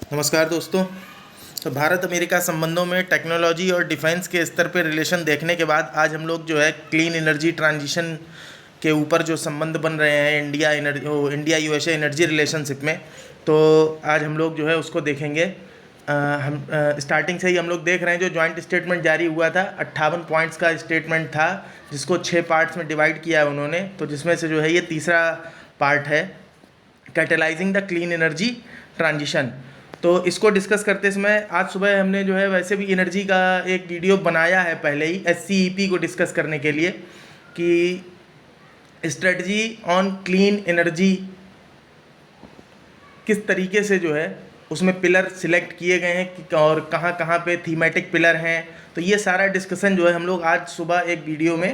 नमस्कार दोस्तों। तो भारत अमेरिका संबंधों में टेक्नोलॉजी और डिफेंस के स्तर पर रिलेशन देखने के बाद आज हम लोग जो है क्लीन एनर्जी ट्रांजिशन के ऊपर जो संबंध बन रहे हैं इंडिया यूएसए एनर्जी रिलेशनशिप में, तो आज हम लोग जो है उसको देखेंगे। हम स्टार्टिंग से ही हम लोग देख रहे हैं जो जॉइंट स्टेटमेंट जारी हुआ था, 58 पॉइंट्स का स्टेटमेंट था जिसको 6 पार्ट्स में डिवाइड किया है उन्होंने। तो जिसमें से जो है ये तीसरा पार्ट है, catalysing the clean energy transition. तो इसको डिस्कस करते समय आज सुबह हमने जो है वैसे भी एनर्जी का एक वीडियो बनाया है पहले ही SCEP को डिस्कस करने के लिए कि स्ट्रेटजी ऑन क्लीन एनर्जी किस तरीके से जो है उसमें पिलर सिलेक्ट किए गए हैं और कहाँ कहाँ पे थीमेटिक पिलर हैं। तो ये सारा डिस्कशन जो है हम लोग आज सुबह एक वीडियो में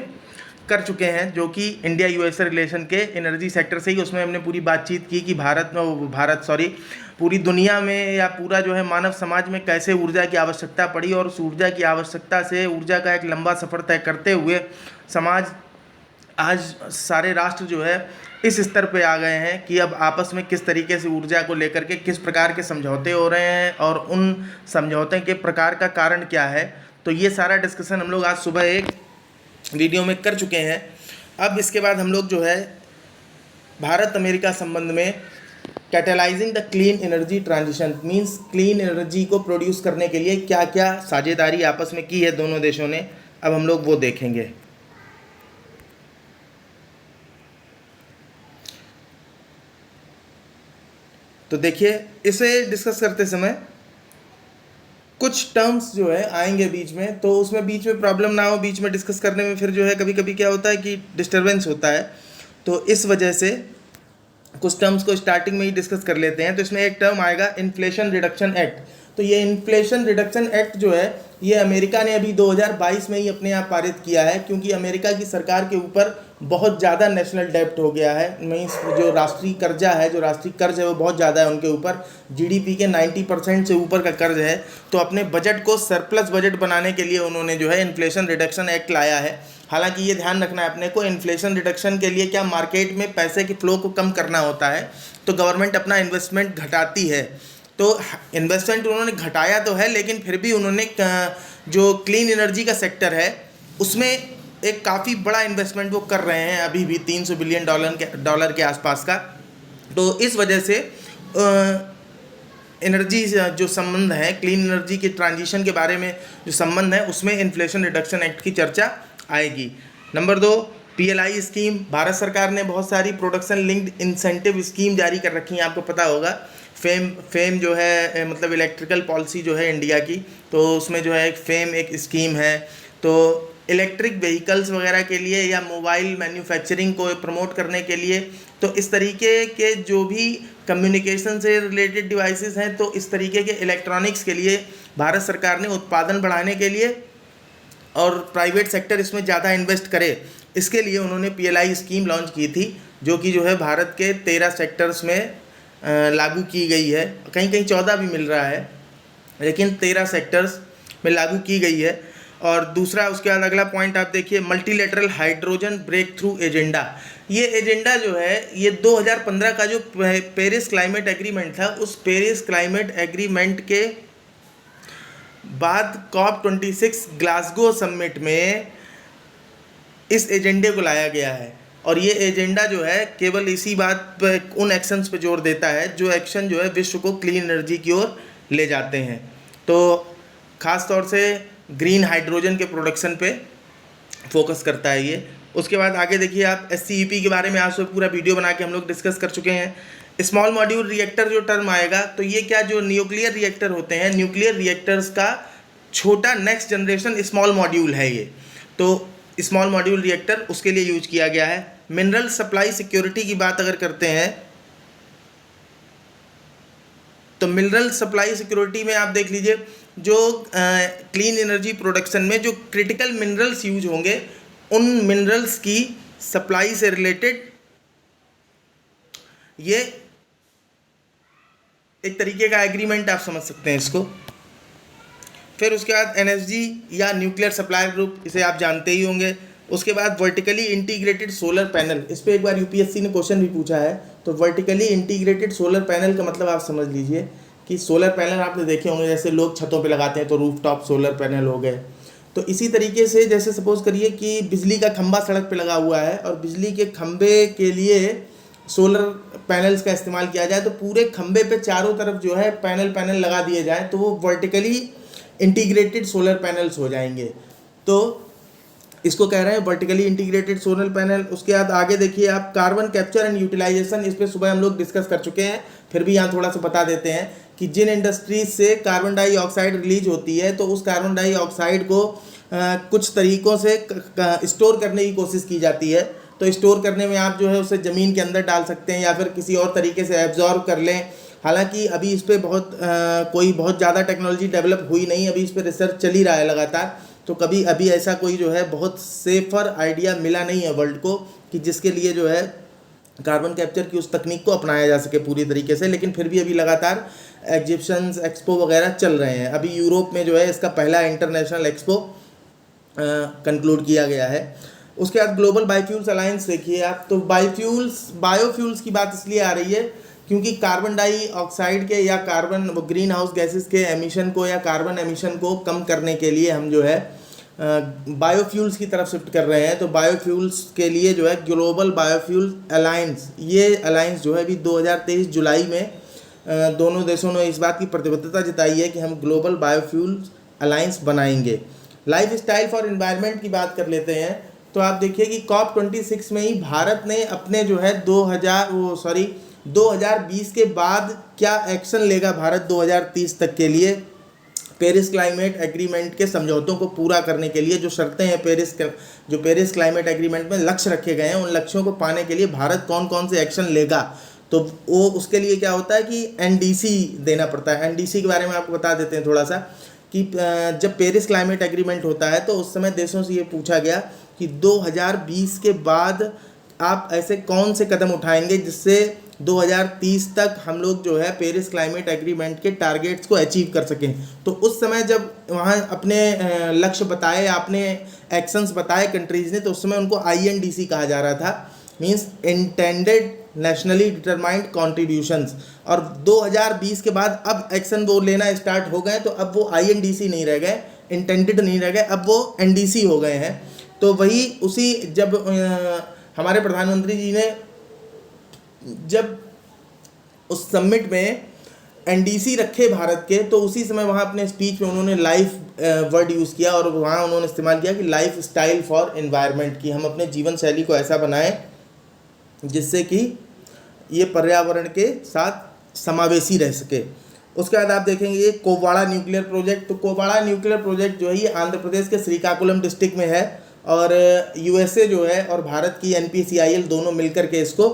कर चुके हैं जो कि इंडिया यूएसए रिलेशन के एनर्जी सेक्टर से ही, उसमें हमने पूरी बातचीत की कि पूरी दुनिया में या पूरा जो है मानव समाज में कैसे ऊर्जा की आवश्यकता पड़ी और उस ऊर्जा की आवश्यकता से ऊर्जा का एक लंबा सफ़र तय करते हुए समाज आज सारे राष्ट्र जो है इस स्तर पे आ गए हैं कि अब आपस में किस तरीके से ऊर्जा को लेकर के किस प्रकार के समझौते हो रहे हैं और उन समझौते के प्रकार का कारण क्या है। तो ये सारा डिस्कशन हम लोग आज सुबह एक वीडियो में कर चुके हैं। अब इसके बाद हम लोग जो है भारत अमेरिका संबंध में catalysing the clean energy transition means clean energy को प्रोड्यूस करने के लिए क्या क्या साझेदारी आपस में की है दोनों देशों ने, अब हम लोग वो देखेंगे। तो देखिए, इसे डिस्कस करते समय कुछ टर्म्स जो है आएंगे बीच में, तो उसमें बीच में प्रॉब्लम ना हो, बीच में डिस्कस करने में फिर जो है कभी कभी क्या होता है कि डिस्टरबेंस होता है। तो इस वजह से कुछ टर्म्स को स्टार्टिंग में ही डिस्कस कर लेते हैं। तो इसमें एक टर्म आएगा इन्फ्लेशन रिडक्शन एक्ट। तो ये इन्फ्लेशन रिडक्शन एक्ट जो है ये अमेरिका ने अभी 2022 में ही अपने यहाँ पारित किया है, क्योंकि अमेरिका की सरकार के ऊपर बहुत ज़्यादा नेशनल डेब्ट हो गया है। मीन्स जो राष्ट्रीय कर्जा है, जो राष्ट्रीय कर्ज है वो बहुत ज़्यादा है उनके ऊपर, GDP के 90% से ऊपर का कर्ज है। तो अपने बजट को सरप्लस बजट बनाने के लिए उन्होंने जो है इन्फ्लेशन रिडक्शन एक्ट लाया है। हालांकि ये ध्यान रखना है अपने को, इन्फ्लेशन रिडक्शन के लिए क्या मार्केट में पैसे के फ्लो को कम करना होता है, तो गवर्नमेंट अपना इन्वेस्टमेंट घटाती है। तो इन्वेस्टमेंट उन्होंने घटाया तो है, लेकिन फिर भी उन्होंने जो क्लीन एनर्जी का सेक्टर है उसमें एक काफ़ी बड़ा इन्वेस्टमेंट वो कर रहे हैं अभी भी, $300 बिलियन के आसपास का। तो इस वजह से एनर्जी जो संबंध है, क्लीन एनर्जी के ट्रांजिशन के बारे में जो संबंध है उसमें इन्फ्लेशन रिडक्शन एक्ट की चर्चा आएगी। Number 2, PLI scheme. भारत सरकार ने बहुत सारी प्रोडक्शन लिंक्ड इंसेंटिव स्कीम जारी कर रखी हैं, आपको पता होगा। फेम जो है मतलब इलेक्ट्रिकल पॉलिसी जो है इंडिया की, तो उसमें जो है एक स्कीम है। तो इलेक्ट्रिक व्हीकल्स वगैरह के लिए या मोबाइल मैन्युफैक्चरिंग को प्रमोट करने के लिए, तो इस तरीके के जो भी कम्युनिकेशन से रिलेटेड डिवाइसेस हैं, तो इस तरीके के इलेक्ट्रॉनिक्स के लिए भारत सरकार ने उत्पादन बढ़ाने के लिए और प्राइवेट सेक्टर इसमें ज़्यादा इन्वेस्ट करे, इसके लिए उन्होंने PLI स्कीम लॉन्च की थी, जो कि जो है भारत के 13 सेक्टर्स में लागू की गई है। कहीं कहीं 14 भी मिल रहा है, लेकिन 13 सेक्टर्स में लागू की गई है। और दूसरा, उसके बाद अगला पॉइंट आप देखिए, multilateral hydrogen breakthrough agenda. ये एजेंडा जो है ये 2015 का जो पेरिस क्लाइमेट एग्रीमेंट था, उस पेरिस क्लाइमेट एग्रीमेंट के बाद COP26 ग्लासगो समिट में इस एजेंडे को लाया गया है। और ये एजेंडा जो है केवल इसी बात पर, उन एक्शंस पे जोर देता है जो एक्शन जो है विश्व को क्लीन एनर्जी की ओर ले जाते हैं। तो ख़ास तौर से ग्रीन हाइड्रोजन के प्रोडक्शन पे फोकस करता है ये। उसके बाद आगे देखिए आप, SCEP के बारे में आज से पूरा वीडियो बना के हम लोग डिस्कस कर चुके हैं। स्मॉल मॉड्यूल रिएक्टर जो टर्म आएगा, तो ये क्या, जो न्यूक्लियर रिएक्टर होते हैं, न्यूक्लियर रिएक्टर्स का छोटा नेक्स्ट जनरेशन स्मॉल मॉड्यूल है ये। तो स्मॉल मॉड्यूल रिएक्टर उसके लिए यूज किया गया है। मिनरल सप्लाई सिक्योरिटी की बात अगर करते हैं, तो मिनरल सप्लाई सिक्योरिटी में आप देख लीजिए, जो क्लीन एनर्जी प्रोडक्शन में जो क्रिटिकल मिनरल्स यूज होंगे, उन मिनरल्स की सप्लाई से रिलेटेड ये एक तरीके का एग्रीमेंट आप समझ सकते हैं इसको। फिर उसके बाद NSG या न्यूक्लियर सप्लाई ग्रुप, इसे आप जानते ही होंगे। उसके बाद वर्टिकली इंटीग्रेटेड सोलर पैनल, इस पर एक बार UPSC ने क्वेश्चन भी पूछा है। तो वर्टिकली इंटीग्रेटेड सोलर पैनल का मतलब आप समझ लीजिए कि सोलर पैनल आपने देखे होंगे, जैसे लोग छतों पे लगाते हैं तो रूफटॉप सोलर पैनल हो गए। तो इसी तरीके से जैसे सपोज करिए कि बिजली का खंभा सड़क पे लगा हुआ है और बिजली के खंभे के लिए सोलर पैनल्स का इस्तेमाल किया जाए, तो पूरे खंभे पे चारों तरफ जो है पैनल लगा दिए जाए तो वो वर्टिकली इंटीग्रेटेड सोलर पैनल्स हो जाएंगे। तो इसको कह रहे हैं वर्टिकली इंटीग्रेटेड सोलर पैनल। उसके बाद आगे देखिए आप, कार्बन कैप्चर एंड यूटिलाइजेशन, इस पे सुबह हम लोग डिस्कस कर चुके हैं, फिर भी यहाँ थोड़ा सा बता देते हैं कि जिन इंडस्ट्रीज से कार्बन डाइऑक्साइड रिलीज होती है तो उस कार्बन डाइऑक्साइड को कुछ तरीक़ों से स्टोर करने की कोशिश की जाती है। तो स्टोर करने में आप जो है उसे ज़मीन के अंदर डाल सकते हैं या फिर किसी और तरीके से एब्जॉर्ब कर लें। हालांकि अभी इस पर कोई बहुत ज़्यादा टेक्नोलॉजी डेवलप हुई नहीं, अभी इस पर रिसर्च चल ही रहा है लगातार। तो कभी अभी ऐसा कोई जो है बहुत सेफर आइडिया मिला नहीं है वर्ल्ड को कि जिसके लिए जो है कार्बन कैप्चर की उस तकनीक को अपनाया जा सके पूरी तरीके से। लेकिन फिर भी अभी लगातार एग्जिबिशंस, एक्सपो वगैरह चल रहे हैं। अभी यूरोप में जो है इसका पहला इंटरनेशनल एक्सपो कंक्लूड किया गया है। उसके बाद ग्लोबल बायोफ्यूल्स अलायंस देखिए आप, तो बायोफ्यूल्स की बात इसलिए आ रही है क्योंकि कार्बन डाइऑक्साइड के या कार्बन ग्रीन हाउस गैसेस के एमिशन को या कार्बन एमिशन को कम करने के लिए हम जो है बायोफ्यूल्स की तरफ शिफ्ट कर रहे हैं। तो बायोफ्यूल्स के लिए जो है ग्लोबल बायोफ्यूल अलायंस, ये अलायंस जो है अभी 2023 जुलाई में दोनों देशों ने इस बात की प्रतिबद्धता जताई है कि हम ग्लोबल बायोफ्यूल अलायंस बनाएंगे। लाइफ स्टाइल फॉर एनवायरनमेंट की बात कर लेते हैं। तो आप देखिए कि COP26 में ही भारत ने अपने जो है 2020 के बाद क्या एक्शन लेगा भारत 2030 तक के लिए, पेरिस क्लाइमेट एग्रीमेंट के समझौतों को पूरा करने के लिए जो शर्तें हैं पेरिस क्लाइमेट एग्रीमेंट में लक्ष्य रखे गए हैं, उन लक्ष्यों को पाने के लिए भारत कौन कौन से एक्शन लेगा। तो वो उसके लिए क्या होता है कि NDC देना पड़ता है। NDC के बारे में आपको बता देते हैं थोड़ा सा कि जब पेरिस क्लाइमेट एग्रीमेंट होता है तो उस समय देशों से ये पूछा गया कि 2020 के बाद आप ऐसे कौन से कदम उठाएंगे जिससे 2030 तक हम लोग जो है पेरिस क्लाइमेट एग्रीमेंट के टारगेट्स को अचीव कर सकें। तो उस समय जब वहाँ अपने लक्ष्य बताए, आपने एक्शंस बताए कंट्रीज़ ने, तो उस समय उनको INDC कहा जा रहा था, means intended nationally determined contributions. और 2020 के बाद अब एक्शन वो लेना स्टार्ट हो गए, तो अब वो INDC नहीं रह गए, इंटेंडेड नहीं रह गए, अब वो NDC हो गए हैं। तो वही उसी जब हमारे प्रधानमंत्री जी ने जब उस समिट में NDC रखे भारत के, तो उसी समय वहाँ अपने स्पीच में उन्होंने लाइफ वर्ड यूज़ किया और वहाँ उन्होंने इस्तेमाल किया कि लाइफ स्टाइल फॉर एनवायरनमेंट, की हम अपने जीवन शैली को ऐसा बनाएं जिससे कि ये पर्यावरण के साथ समावेशी रह सके। उसके बाद आप देखेंगे ये कोवाड़ा न्यूक्लियर प्रोजेक्ट। तो कोवाड़ा न्यूक्लियर प्रोजेक्ट जो है ये आंध्र प्रदेश के श्रीकाकुलम डिस्ट्रिक्ट में है और USA जो है और भारत की NPCIL दोनों मिलकर के इसको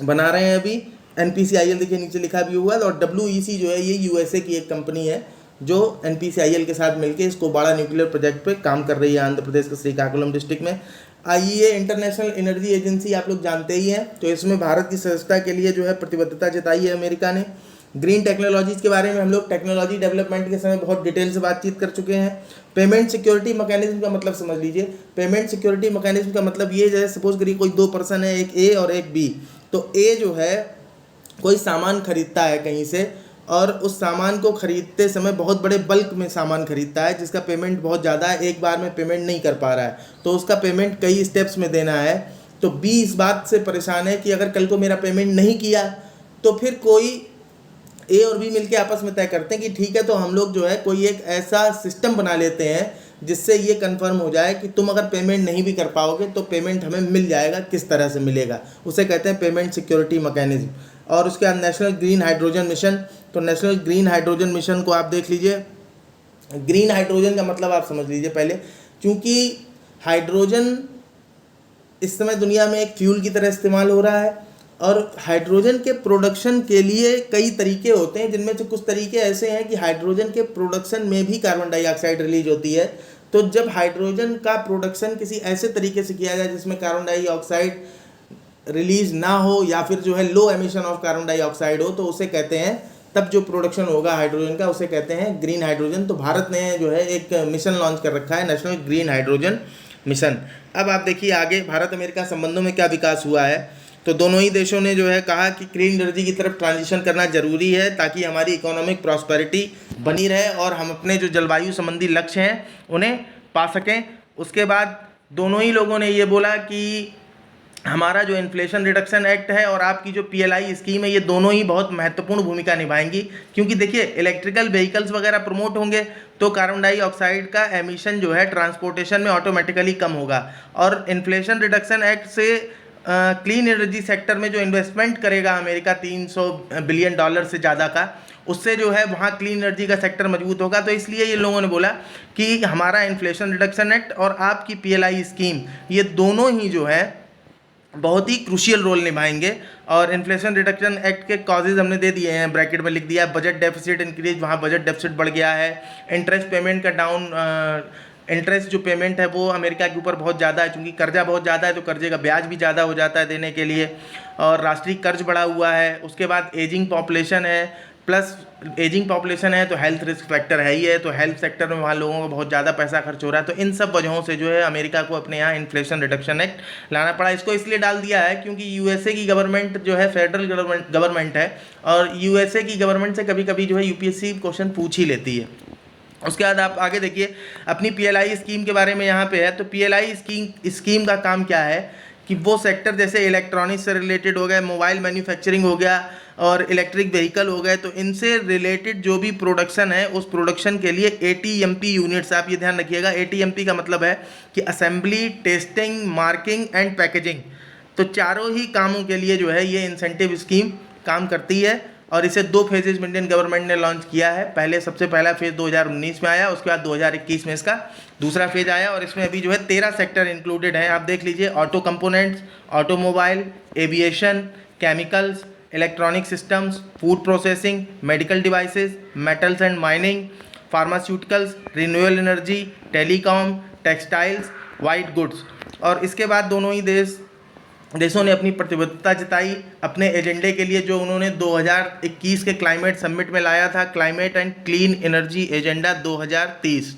बना रहे हैं। अभी NPCIL देखिए नीचे लिखा भी हुआ है, और WEC जो है ये USA की एक कंपनी है जो NPCIL के साथ मिलकर इस कोवाड़ा न्यूक्लियर प्रोजेक्ट पे काम कर रही है आंध्र प्रदेश के श्रीकाकुलम डिस्ट्रिक्ट में। IEA इंटरनेशनल एनर्जी एजेंसी आप लोग जानते ही हैं, तो इसमें भारत की सदस्यता के लिए जो है प्रतिबद्धता जताई है अमेरिका ने। ग्रीन टेक्नोलॉजीज़ के बारे में हम लोग टेक्नोलॉजी डेवलपमेंट के समय बहुत डिटेल से बातचीत कर चुके हैं। पेमेंट सिक्योरिटी मैकेनिज्म का मतलब समझ लीजिए। पेमेंट सिक्योरिटी मैकेनिज्म का मतलब ये, जैसे सपोज करिए कोई 2 पर्सन है, एक A और एक B। तो A जो है कोई सामान खरीदता है कहीं से और उस सामान को खरीदते समय बहुत बड़े बल्क में सामान खरीदता है जिसका पेमेंट बहुत ज़्यादा है, एक बार में पेमेंट नहीं कर पा रहा है, तो उसका पेमेंट कई स्टेप्स में देना है। तो B इस बात से परेशान है कि अगर कल को मेरा पेमेंट नहीं किया तो फिर कोई A और B मिलके आपस में तय करते हैं कि ठीक है, तो हम लोग जो है कोई एक ऐसा सिस्टम बना लेते हैं जिससे ये कंफर्म हो जाए कि तुम अगर पेमेंट नहीं भी कर पाओगे तो पेमेंट हमें मिल जाएगा, किस तरह से मिलेगा, उसे कहते हैं पेमेंट सिक्योरिटी मैकेनिज्म। और उसके बाद नेशनल ग्रीन हाइड्रोजन मिशन। तो नेशनल ग्रीन हाइड्रोजन मिशन को आप देख लीजिए। ग्रीन हाइड्रोजन का मतलब आप समझ लीजिए पहले, क्योंकि हाइड्रोजन इस समय दुनिया में एक फ्यूल की तरह इस्तेमाल हो रहा है और हाइड्रोजन के प्रोडक्शन के लिए कई तरीके होते हैं, जिनमें से कुछ तरीके ऐसे हैं कि हाइड्रोजन के प्रोडक्शन में भी कार्बन डाइऑक्साइड रिलीज होती है। तो जब हाइड्रोजन का प्रोडक्शन किसी ऐसे तरीके से किया जाए जिसमें कार्बन डाइऑक्साइड रिलीज ना हो या फिर जो है लो एमिशन ऑफ कार्बन डाइऑक्साइड हो, तो उसे कहते हैं, तब जो प्रोडक्शन होगा हाइड्रोजन का उसे कहते हैं ग्रीन हाइड्रोजन। तो भारत ने जो है एक मिशन लॉन्च कर रखा है, नेशनल ग्रीन हाइड्रोजन मिशन। अब आप देखिए आगे भारत अमेरिका संबंधों में क्या विकास हुआ है। तो दोनों ही देशों ने जो है कहा कि क्लीन एनर्जी की तरफ ट्रांजिशन करना ज़रूरी है ताकि हमारी इकोनॉमिक प्रॉस्पेरिटी बनी रहे और हम अपने जो जलवायु संबंधी लक्ष्य हैं उन्हें पा सकें। उसके बाद दोनों ही लोगों ने ये बोला कि हमारा जो इन्फ्लेशन रिडक्शन एक्ट है और आपकी जो पीएलआई स्कीम है, ये दोनों ही बहुत महत्वपूर्ण भूमिका निभाएंगी, क्योंकि देखिए इलेक्ट्रिकल व्हीकल्स वगैरह प्रमोट होंगे तो कार्बन डाइऑक्साइड का एमिशन जो है ट्रांसपोर्टेशन में ऑटोमेटिकली कम होगा। और इन्फ्लेशन रिडक्शन एक्ट से क्लीन एनर्जी सेक्टर में जो इन्वेस्टमेंट करेगा अमेरिका $300 बिलियन से ज़्यादा का, उससे जो है वहाँ क्लीन एनर्जी का सेक्टर मजबूत होगा। तो इसलिए ये लोगों ने बोला कि हमारा इन्फ्लेशन रिडक्शन एक्ट और आपकी पीएलआई स्कीम, ये दोनों ही जो है बहुत ही क्रूशियल रोल निभाएंगे। और इन्फ्लेशन रिडक्शन एक्ट के कॉजेज हमने दे दिए हैं, ब्रैकेट में लिख दिया है। बजट डेफिसिट इंक्रीज, वहाँ बजट डेफिसिट बढ़ गया है। इंटरेस्ट पेमेंट का डाउन, इंटरेस्ट जो पेमेंट है वो अमेरिका के ऊपर बहुत ज़्यादा है, क्योंकि कर्जा बहुत ज़्यादा है तो कर्जे का ब्याज भी ज़्यादा हो जाता है देने के लिए। और राष्ट्रीय कर्ज बढ़ा हुआ है। उसके बाद एजिंग पॉपुलेशन है, प्लस एजिंग पॉपुलेशन है तो हेल्थ रिस्क फैक्टर है ही है, तो हेल्थ सेक्टर में वहाँ लोगों को बहुत ज़्यादा पैसा खर्च हो रहा है। तो इन सब वजहों से जो है अमेरिका को अपने यहाँ इन्फ्लेशन रिडक्शन एक्ट लाना पड़ा। इसको इसलिए डाल दिया है क्योंकि यूएसए की गवर्नमेंट जो है फेडरल गवर्नमेंट है, और यूएसए की गवर्नमेंट से कभी कभी जो है यूपीएससी क्वेश्चन पूछ ही लेती है। उसके बाद आप आगे देखिए अपनी पीएलआई स्कीम के बारे में यहाँ पे है। तो पीएलआई स्कीम का काम क्या है कि वो सेक्टर जैसे इलेक्ट्रॉनिक्स से रिलेटेड हो गए, मोबाइल मैन्युफैक्चरिंग हो गया और इलेक्ट्रिक व्हीकल हो गए, तो इनसे रिलेटेड जो भी प्रोडक्शन है उस प्रोडक्शन के लिए ATMP यूनिट्स, आप ये ध्यान रखिएगा। ATMP का मतलब है कि assembly, testing, marking and packaging, तो चारों ही कामों के लिए जो है ये इंसेंटिव स्कीम काम करती है। और इसे 2 फेजेज में इंडियन गवर्नमेंट ने लॉन्च किया है। सबसे पहला फेज़ 2019 में आया, उसके बाद 2021 में इसका दूसरा फेज आया। और इसमें अभी जो है 13 सेक्टर इंक्लूडेड हैं। आप देख लीजिए, auto components, automobile, aviation, chemicals, electronic systems, food processing, medical devices, metals and mining, pharmaceuticals, renewable energy, telecom, textiles, white goods. और इसके बाद दोनों ही देशों ने अपनी प्रतिबद्धता जताई अपने एजेंडे के लिए, जो उन्होंने 2021 के क्लाइमेट समिट में लाया था, climate and clean energy agenda 2030।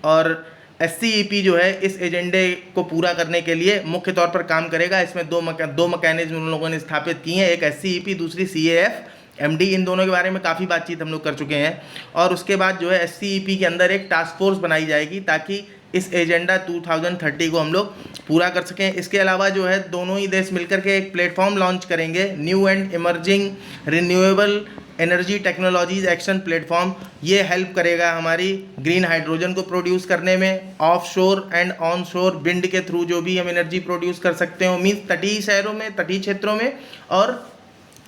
और SCEP जो है इस एजेंडे को पूरा करने के लिए मुख्य तौर पर काम करेगा। इसमें दो मैकेनिज्म उन लोगों ने स्थापित किए हैं, एक SCEP, दूसरी CAF-MD। इन दोनों के बारे में काफ़ी बातचीत हम लोग कर चुके हैं। और उसके बाद जो है SCEP के अंदर एक टास्क फोर्स बनाई जाएगी ताकि इस एजेंडा 2030 को हम लोग पूरा कर सकें। इसके अलावा जो है दोनों ही देश मिलकर के एक प्लेटफॉर्म लॉन्च करेंगे, new and emerging renewable energy technologies action platform. ये हेल्प करेगा हमारी ग्रीन हाइड्रोजन को प्रोड्यूस करने में, ऑफ शोर एंड ऑन शोर विंड के थ्रू जो भी हम एनर्जी प्रोड्यूस कर सकते हो, मीन्स तटीय शहरों में, तटीय क्षेत्रों में और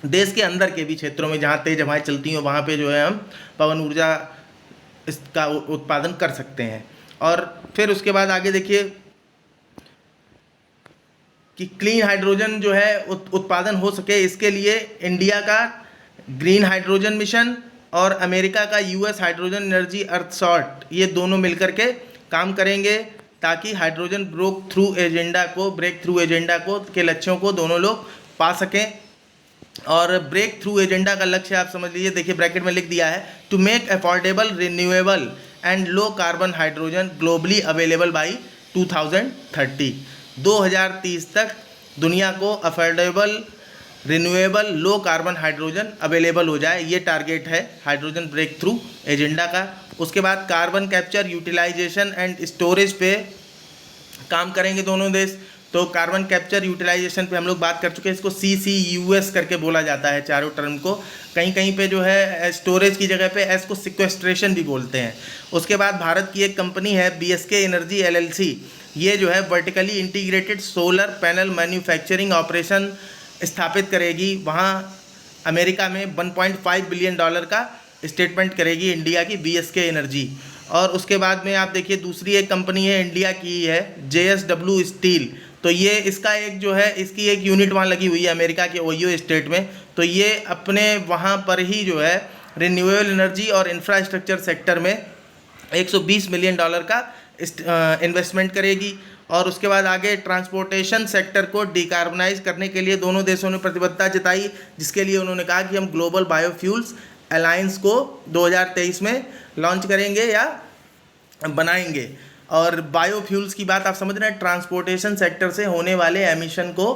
देश के अंदर के भी क्षेत्रों में जहाँ तेज हवाएं चलती हो वहाँ पे जो है हम पवन ऊर्जा इसका उत्पादन कर सकते हैं। और फिर उसके बाद आगे देखिए कि क्लीन हाइड्रोजन जो है उत्पादन हो सके, इसके लिए इंडिया का ग्रीन हाइड्रोजन मिशन और अमेरिका का US हाइड्रोजन एनर्जी अर्थ शॉर्ट, ये दोनों मिलकर के काम करेंगे ताकि हाइड्रोजन ब्रेक थ्रू एजेंडा को के लक्ष्यों को दोनों लोग पा सकें। और ब्रेक थ्रू एजेंडा का लक्ष्य आप समझ लीजिए, देखिए ब्रैकेट में लिख दिया है, to make affordable renewable and low carbon hydrogen globally available by 2030। 2030 तक दुनिया को affordable renewable low carbon hydrogen available हो जाए, ये टारगेट है हाइड्रोजन ब्रेक थ्रू एजेंडा का। उसके बाद carbon capture, utilization and storage पे काम करेंगे दोनों देश। तो कार्बन कैप्चर यूटिलाइजेशन पे हम लोग बात कर चुके हैं, इसको CCUS करके बोला जाता है चारों टर्म को। कहीं कहीं पे जो है स्टोरेज की जगह पे एस को सिक्वेस्ट्रेशन भी बोलते हैं। उसके बाद भारत की एक कंपनी है BSK एनर्जी LLC, ये जो है vertically integrated solar panel manufacturing operation स्थापित करेगी। वहाँ अमेरिका में $1.5 बिलियन का स्टेटमेंट करेगी इंडिया की BSK एनर्जी। और उसके बाद में आप देखिए दूसरी एक कंपनी है इंडिया की है JSW स्टील। तो ये इसका एक जो है इसकी एक यूनिट वहाँ लगी हुई है अमेरिका के ओहियो स्टेट में। तो ये अपने वहाँ पर ही जो है रिन्यूएबल एनर्जी और इंफ्रास्ट्रक्चर सेक्टर में $120 मिलियन का इन्वेस्टमेंट करेगी। और उसके बाद आगे ट्रांसपोर्टेशन सेक्टर को डिकार्बनाइज करने के लिए दोनों देशों ने प्रतिबद्धता जताई, जिसके लिए उन्होंने कहा कि हम ग्लोबल बायोफ्यूल्स अलायंस को 2023 में लॉन्च करेंगे या बनाएंगे। और बायोफ्यूल्स की बात आप समझ रहे हैं, ट्रांसपोर्टेशन सेक्टर से होने वाले एमिशन को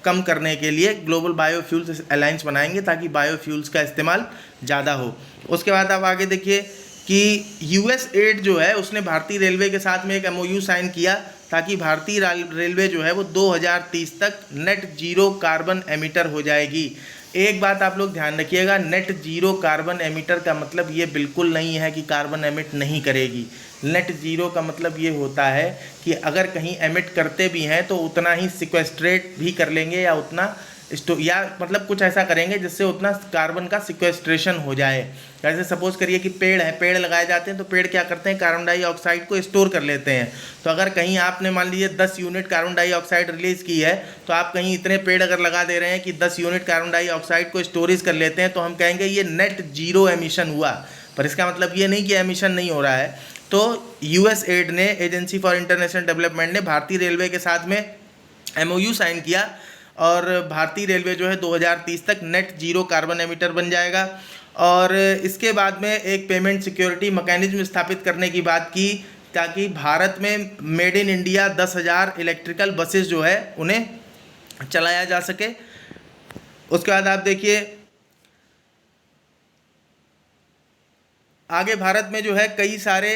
कम करने के लिए ग्लोबल बायोफ्यूल्स अलायंस बनाएंगे ताकि बायोफ्यूल्स का इस्तेमाल ज़्यादा हो। उसके बाद आप आगे देखिए कि यूएस एड जो है उसने भारतीय रेलवे के साथ में एक एमओयू साइन किया ताकि भारतीय रेलवे जो है वो 2030 तक नेट जीरो कार्बन एमिटर हो जाएगी। एक बात आप लोग ध्यान रखिएगा, नेट जीरो कार्बन एमिटर का मतलब ये बिल्कुल नहीं है कि कार्बन एमिट नहीं करेगी। नेट जीरो का मतलब ये होता है कि अगर कहीं एमिट करते भी हैं तो उतना ही सिक्वेस्ट्रेट भी कर लेंगे या उतना या मतलब कुछ ऐसा करेंगे जिससे उतना कार्बन का सिक्वेस्ट्रेशन हो जाए। जैसे सपोज करिए कि पेड़ है, पेड़ लगाए जाते हैं तो पेड़ क्या करते हैं, कार्बन डाइऑक्साइड को स्टोर कर लेते हैं। तो अगर कहीं आपने मान लीजिए 10 यूनिट कार्बन डाइऑक्साइड रिलीज़ की है तो आप कहीं इतने पेड़ अगर लगा दे रहे हैं कि 10 यूनिट कार्बन डाइऑक्साइड को स्टोरेज कर लेते हैं तो हम कहेंगे ये नेट जीरो एमिशन हुआ। पर इसका मतलब ये नहीं कि एमिशन नहीं हो रहा है। तो यूएस एड ने, एजेंसी फॉर इंटरनेशनल डेवलपमेंट ने भारतीय रेलवे के साथ में एमओयू साइन किया और भारतीय रेलवे जो है 2030 तक नेट जीरो कार्बन एमिटर बन जाएगा। और इसके बाद में एक पेमेंट सिक्योरिटी मैकेनिज्म स्थापित करने की बात की ताकि भारत में made in India 10,000 electrical buses जो है उन्हें चलाया जा सके। उसके बाद आप देखिए आगे भारत में जो है कई सारे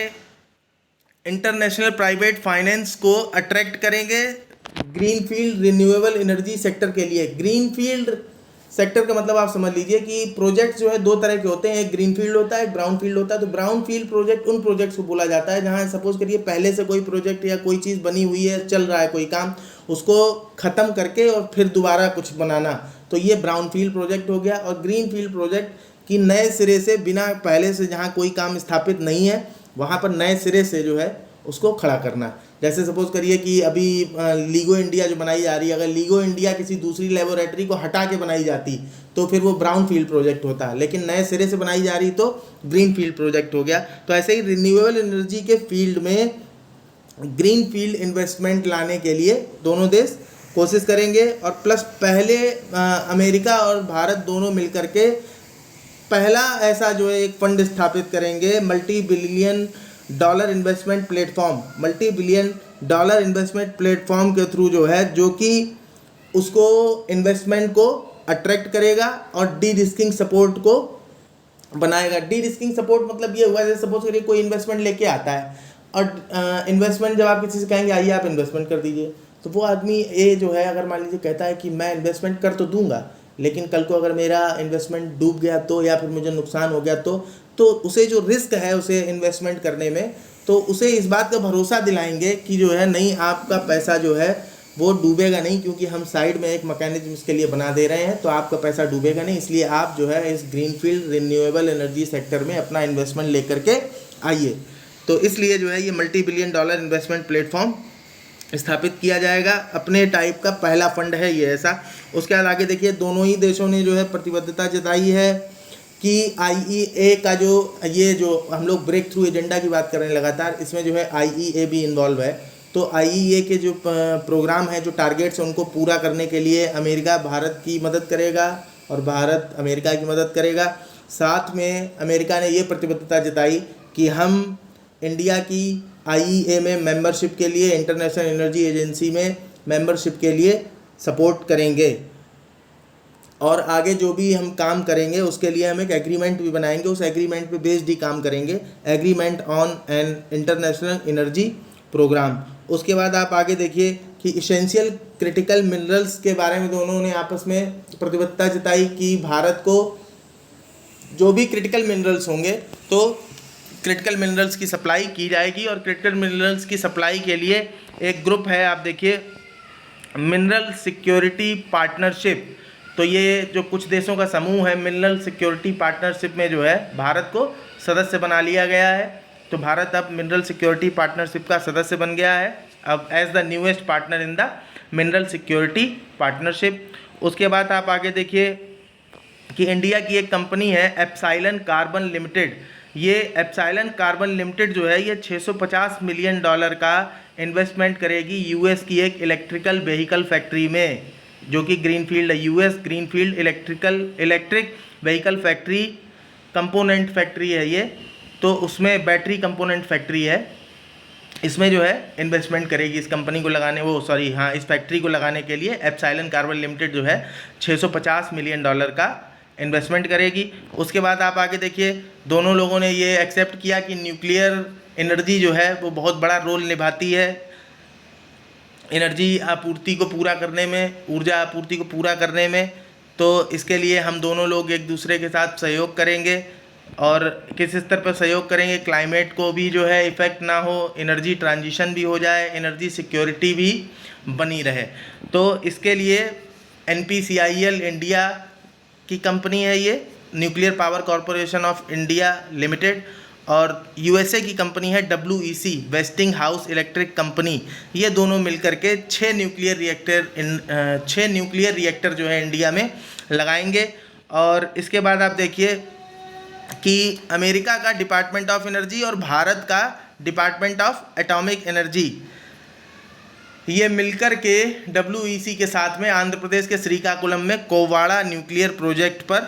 इंटरनेशनल प्राइवेट फाइनेंस को अट्रैक्ट करेंगे ग्रीनफील्ड रिन्यूएबल एनर्जी सेक्टर के लिए। ग्रीनफील्ड सेक्टर का मतलब आप समझ लीजिए कि प्रोजेक्ट जो है दो तरह के होते हैं, एक ग्रीन फील्ड होता है, एक ब्राउन फील्ड होता है। तो ब्राउन फील्ड प्रोजेक्ट उन प्रोजेक्ट्स को बोला जाता है जहां सपोज करिए पहले से कोई प्रोजेक्ट या कोई चीज़ बनी हुई है, चल रहा है कोई काम, उसको ख़त्म करके और फिर दोबारा कुछ बनाना, तो ये ब्राउन फील्ड प्रोजेक्ट हो गया। और ग्रीन फील्ड प्रोजेक्ट कि नए सिरे से, बिना पहले से जहाँ कोई काम स्थापित नहीं है वहाँ पर नए सिरे से जो है उसको खड़ा करना। जैसे सपोज करिए कि अभी लीगो इंडिया जो बनाई जा रही है, अगर लीगो इंडिया किसी दूसरी लेबोरेटरी को हटा के बनाई जाती तो फिर वो ब्राउन फील्ड प्रोजेक्ट होता है, लेकिन नए सिरे से बनाई जा रही तो ग्रीन फील्ड प्रोजेक्ट हो गया। तो ऐसे ही रिन्यूएबल एनर्जी के फील्ड में ग्रीन फील्ड इन्वेस्टमेंट लाने के लिए दोनों देश कोशिश करेंगे। और प्लस पहले अमेरिका और भारत दोनों मिलकर के पहला ऐसा जो है एक फंड स्थापित करेंगे, multi billion dollar investment platform के थ्रू जो है, जो कि उसको इन्वेस्टमेंट को अट्रैक्ट करेगा और डी रिस्किंग सपोर्ट को बनाएगा। डी रिस्किंग सपोर्ट मतलब ये हुआ, जैसे सपोज करिए कोई इन्वेस्टमेंट लेके आता है और इन्वेस्टमेंट जब आप किसी से कहेंगे आइए आप इन्वेस्टमेंट कर दीजिए, तो वो आदमी ये जो है अगर मान लीजिए कहता है कि मैं इन्वेस्टमेंट कर तो दूंगा लेकिन कल को अगर मेरा इन्वेस्टमेंट डूब गया तो, या फिर मुझे नुकसान हो गया तो उसे जो रिस्क है उसे इन्वेस्टमेंट करने में, तो उसे इस बात का भरोसा दिलाएंगे कि जो है नहीं आपका पैसा जो है वो डूबेगा नहीं, क्योंकि हम साइड में एक मैकेनिज्म इसके लिए बना दे रहे हैं, तो आपका पैसा डूबेगा नहीं, इसलिए आप जो है इस ग्रीनफील्ड रिन्यूएबल एनर्जी सेक्टर में अपना इन्वेस्टमेंट लेकर के आइए। तो इसलिए जो है ये multi billion dollar investment platform स्थापित किया जाएगा। अपने टाइप का पहला फंड है ये ऐसा। उसके बाद आगे देखिए दोनों ही देशों ने जो है प्रतिबद्धता जताई है कि IEA का जो हम लोग ब्रेक थ्रू एजेंडा की बात कर रहे हैं लगातार, इसमें जो है IEA भी इन्वॉल्व है। तो IEA के जो प्रोग्राम है, जो टारगेट्स हैं, उनको पूरा करने के लिए अमेरिका भारत की मदद करेगा और भारत अमेरिका की मदद करेगा। साथ में अमेरिका ने ये प्रतिबद्धता जताई कि हम इंडिया की IEA में मेंबरशिप के लिए, इंटरनेशनल एनर्जी एजेंसी में मेंबरशिप के लिए सपोर्ट करेंगे और आगे जो भी हम काम करेंगे उसके लिए हम एक एग्रीमेंट भी बनाएंगे, उस एग्रीमेंट पे बेस्ड ही काम करेंगे, agreement on an international energy program. उसके बाद आप आगे देखिए कि इसेंशियल क्रिटिकल मिनरल्स के बारे में दोनों ने आपस में प्रतिबद्धता जताई कि भारत को जो भी क्रिटिकल मिनरल्स होंगे तो क्रिटिकल मिनरल्स की सप्लाई की जाएगी। और क्रिटिकल मिनरल्स की सप्लाई के लिए एक ग्रुप है, आप देखिए मिनरल सिक्योरिटी पार्टनरशिप। तो ये जो कुछ देशों का समूह है, मिनरल सिक्योरिटी पार्टनरशिप में जो है भारत को सदस्य बना लिया गया है। तो भारत अब मिनरल सिक्योरिटी पार्टनरशिप का सदस्य बन गया है अब as the newest partner in the mineral security partnership. उसके बाद आप आगे देखिए कि इंडिया की एक कंपनी है एप्साइलन कार्बन लिमिटेड। ये एप्साइलन कार्बन लिमिटेड जो है ये $650 मिलियन का इन्वेस्टमेंट करेगी यूएस की एक इलेक्ट्रिकल व्हीकल फैक्ट्री में, जो कि ग्रीनफील्ड है, US greenfield electric vehicle factory, component factory है ये। तो उसमें बैटरी कंपोनेंट फैक्ट्री है। इसमें जो है इन्वेस्टमेंट करेगी इस कंपनी को लगाने इस फैक्ट्री को लगाने के लिए एप्सिलॉन कार्बन लिमिटेड जो है $650 मिलियन का इन्वेस्टमेंट करेगी। उसके बाद आप आगे देखिए, दोनों लोगों ने ये एक्सेप्ट किया कि न्यूक्लियर एनर्जी जो है वो बहुत बड़ा रोल निभाती है एनर्जी आपूर्ति को पूरा करने में, ऊर्जा आपूर्ति को पूरा करने में। तो इसके लिए हम दोनों लोग एक दूसरे के साथ सहयोग करेंगे। और किस स्तर पर सहयोग करेंगे, क्लाइमेट को भी जो है इफ़ेक्ट ना हो, एनर्जी ट्रांजिशन भी हो जाए, एनर्जी सिक्योरिटी भी बनी रहे। तो इसके लिए NPCIL इंडिया की कंपनी है ये, nuclear power corporation of India limited, और USA की कंपनी है WEC wasting house electric company. ये दोनों मिलकर के 6 न्यूक्लियर रिएक्टर जो है इंडिया में लगाएंगे। और इसके बाद आप देखिए कि अमेरिका का डिपार्टमेंट ऑफ एनर्जी और भारत का डिपार्टमेंट ऑफ एटॉमिक एनर्जी, ये मिलकर के WEC के साथ में आंध्र प्रदेश के श्रीकाकुलम में कोवाड़ा न्यूक्लियर प्रोजेक्ट पर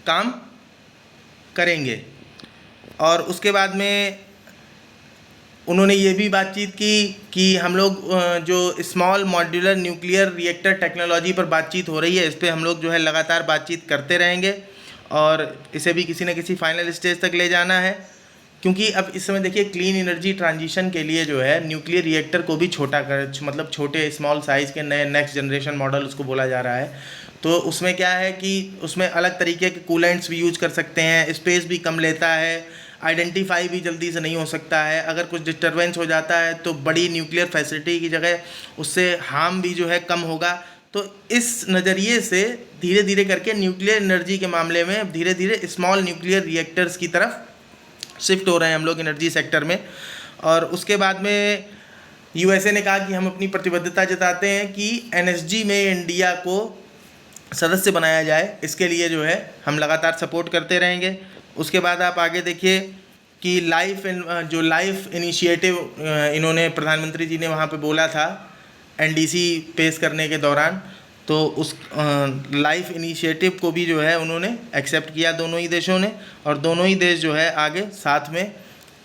काम करेंगे। और उसके बाद में उन्होंने ये भी बातचीत की कि हम लोग जो small modular nuclear reactor technology पर बातचीत हो रही है, इस पर हम लोग जो है लगातार बातचीत करते रहेंगे और इसे भी किसी न किसी फाइनल स्टेज तक ले जाना है। क्योंकि अब इस समय देखिए, क्लीन एनर्जी ट्रांजिशन के लिए जो है न्यूक्लियर रिएक्टर को भी छोटे स्मॉल साइज़ के नए नेक्स्ट जनरेशन मॉडल उसको बोला जा रहा है। तो उसमें क्या है कि उसमें अलग तरीके के कूलेंट्स भी यूज कर सकते हैं, स्पेस भी कम लेता है, आइडेंटिफाई भी जल्दी से नहीं हो सकता है। अगर कुछ डिस्टर्बेंस हो जाता है तो बड़ी न्यूक्लियर फैसिलिटी की जगह उससे हार्म भी जो है कम होगा। तो इस नज़रिए से धीरे धीरे करके न्यूक्लियर एनर्जी के मामले में धीरे धीरे स्मॉल न्यूक्लियर रिएक्टर्स की तरफ शिफ्ट हो रहे हैं हम लोग एनर्जी सेक्टर में। और उसके बाद में USA ने कहा कि हम अपनी प्रतिबद्धता जताते हैं कि NSG में इंडिया को सदस्य बनाया जाए। इसके लिए जो है हम लगातार सपोर्ट करते रहेंगे। उसके बाद आप आगे देखिए कि लाइफ इनिशिएटिव इन्होंने प्रधानमंत्री जी ने वहाँ पे बोला था NDC पेश करने के दौरान, तो उस लाइफ इनिशिएटिव को भी जो है उन्होंने एक्सेप्ट किया दोनों ही देशों ने। और दोनों ही देश जो है आगे साथ में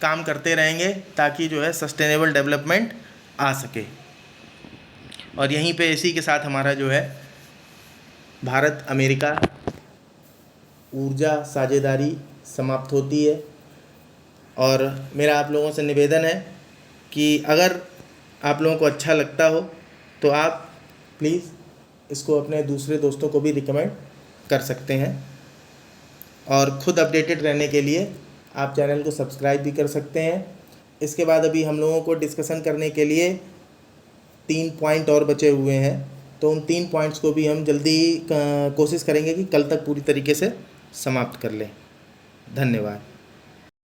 काम करते रहेंगे ताकि जो है सस्टेनेबल डेवलपमेंट आ सके। और यहीं पे इसी के साथ हमारा जो है भारत अमेरिका ऊर्जा साझेदारी समाप्त होती है। और मेरा आप लोगों से निवेदन है कि अगर आप लोगों को अच्छा लगता हो तो आप प्लीज़ इसको अपने दूसरे दोस्तों को भी रिकमेंड कर सकते हैं। और ख़ुद अपडेटेड रहने के लिए आप चैनल को सब्सक्राइब भी कर सकते हैं। इसके बाद अभी हम लोगों को डिस्कशन करने के लिए 3 पॉइंट और बचे हुए हैं, तो उन 3 पॉइंट्स को भी हम जल्दी कोशिश करेंगे कि कल तक पूरी तरीके से समाप्त कर लें। धन्यवाद।